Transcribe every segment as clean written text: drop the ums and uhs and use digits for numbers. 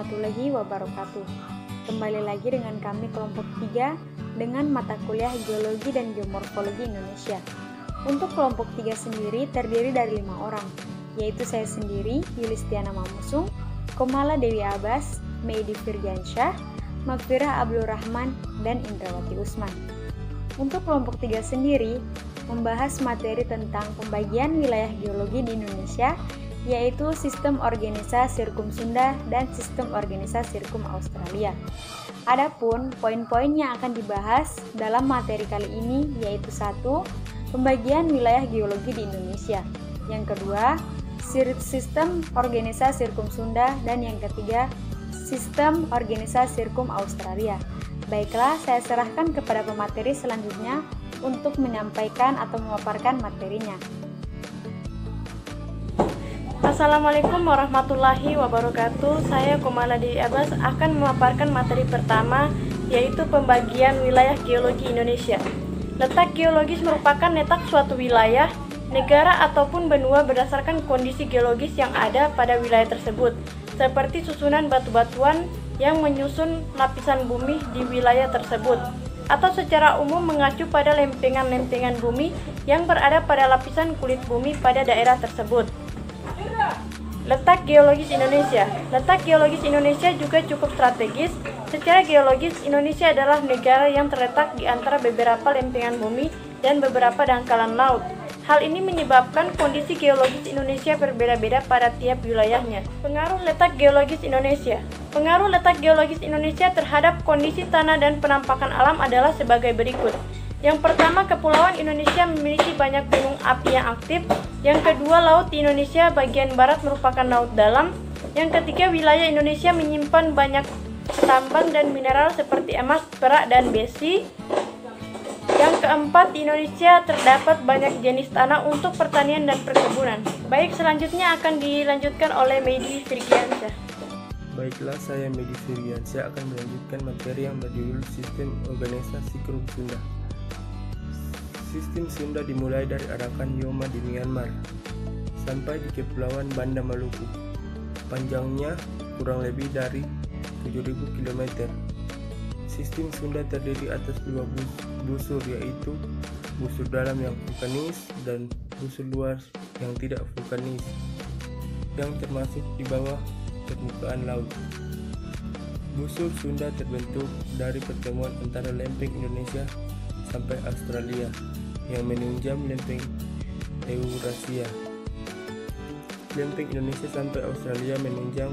warahmatullahi wabarakatuh. Kembali lagi dengan kami kelompok 3 dengan mata kuliah Geologi dan Geomorfologi Indonesia. Untuk kelompok 3 sendiri terdiri dari 5 orang, yaitu saya sendiri, Yulistiana Mamusung, Komala Dewi Abbas, Meidi Firgansyah, Magfirah Abdul Rahman, dan Indrawati Usman. Untuk kelompok 3 sendiri membahas materi tentang pembagian wilayah geologi di Indonesia, yaitu sistem organisa Sirkum Sunda dan sistem organisa Sirkum Australia. Adapun poin-poin yang akan dibahas dalam materi kali ini yaitu 1. Pembagian wilayah geologi di Indonesia. Yang kedua, sistem organisa Sirkum Sunda, dan yang ketiga, sistem organisa Sirkum Australia. Baiklah, saya serahkan kepada pemateri selanjutnya untuk menyampaikan atau memaparkan materinya. Assalamualaikum warahmatullahi wabarakatuh. Saya Komala Dewi Abbas akan memaparkan materi pertama, yaitu pembagian wilayah geologi Indonesia. Letak geologis merupakan letak suatu wilayah, negara ataupun benua berdasarkan kondisi geologis yang ada pada wilayah tersebut, seperti susunan batu-batuan yang menyusun lapisan bumi di wilayah tersebut, atau secara umum mengacu pada lempengan-lempengan bumi yang berada pada lapisan kulit bumi pada daerah tersebut. Letak geologis Indonesia. Letak geologis Indonesia juga cukup strategis. Secara geologis, Indonesia adalah negara yang terletak di antara beberapa lempengan bumi dan beberapa dangkalan laut. Hal ini menyebabkan kondisi geologis Indonesia berbeda-beda pada tiap wilayahnya. Pengaruh letak geologis Indonesia. Pengaruh letak geologis Indonesia terhadap kondisi tanah dan penampakan alam adalah sebagai berikut. Yang pertama, kepulauan Indonesia memiliki banyak gunung api yang aktif. Yang kedua, laut di Indonesia bagian barat merupakan laut dalam. Yang ketiga, wilayah Indonesia menyimpan banyak tambang dan mineral seperti emas, perak, dan besi. Yang keempat, di Indonesia terdapat banyak jenis tanah untuk pertanian dan perkebunan. Baik, selanjutnya akan dilanjutkan oleh Meidi Firgansyah. Baiklah, saya Meidi Firgansyah akan melanjutkan materi yang berjudul Sistem Organisasi Sirkum Sunda. Sistem Sunda dimulai dari Arakan Yoma di Myanmar sampai di Kepulauan Banda Maluku. Panjangnya kurang lebih dari 7.000 km. Sistem Sunda terdiri atas 2 busur, yaitu busur dalam yang vulkanis dan busur luar yang tidak vulkanis, yang termasuk di bawah permukaan laut. Busur Sunda terbentuk dari pertemuan antara lempeng Indonesia sampai Australia yang menunjam lempeng Eurasia. Lempeng Indonesia sampai Australia menunjang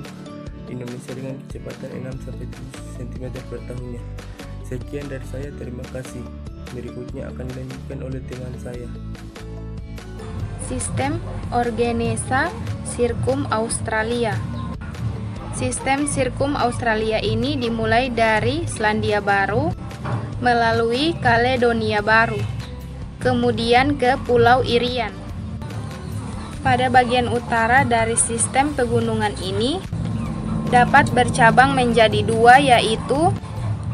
Indonesia dengan kecepatan 6-7 cm per tahunnya. Sekian dari saya, terima kasih. Berikutnya akan dilanjutkan oleh teman saya. Sistem Organisa Sirkum Australia. Sistem Sirkum Australia ini dimulai dari Selandia Baru melalui Kaledonia Baru, kemudian ke Pulau Irian. Pada bagian utara dari sistem pegunungan ini dapat bercabang menjadi 2, yaitu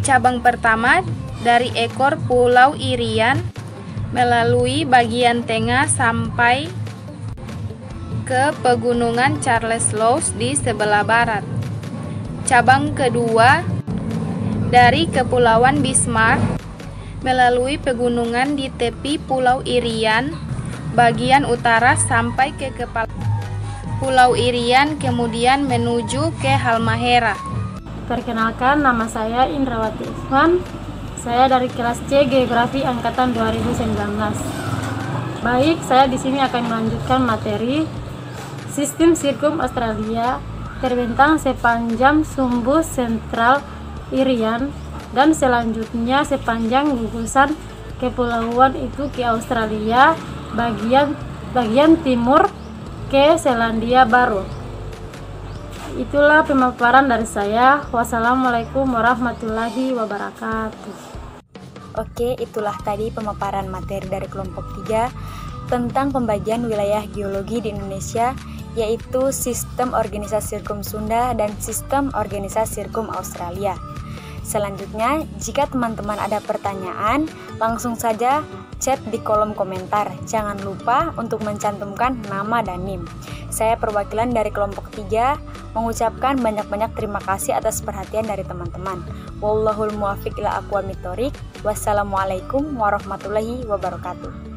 cabang pertama dari ekor Pulau Irian melalui bagian tengah sampai ke pegunungan Charles Lough di sebelah barat. Cabang kedua dari Kepulauan Bismarck melalui pegunungan di tepi Pulau Irian bagian utara sampai ke kepala Pulau Irian, kemudian menuju ke Halmahera. Perkenalkan, nama saya Indrawati Usman. Saya dari kelas C Geografi angkatan 2019. Baik, saya di sini akan melanjutkan materi Sistem Sirkum Australia terbentang sepanjang sumbu sentral Irian dan selanjutnya sepanjang gugusan kepulauan itu ke Australia bagian timur ke Selandia Baru. Itulah pemaparan dari saya. Wassalamualaikum warahmatullahi wabarakatuh. Oke, itulah tadi pemaparan materi dari kelompok 3 tentang pembagian wilayah geologi di Indonesia, yaitu sistem organisasi Sirkum Sunda dan sistem organisasi Sirkum Australia. Selanjutnya, jika teman-teman ada pertanyaan, langsung saja chat di kolom komentar. Jangan lupa untuk mencantumkan nama dan NIM. Saya perwakilan dari kelompok 3 mengucapkan banyak-banyak terima kasih atas perhatian dari teman-teman. Wallahul muwaffiq ila aqwamit thoriq. Wassalamualaikum warahmatullahi wabarakatuh.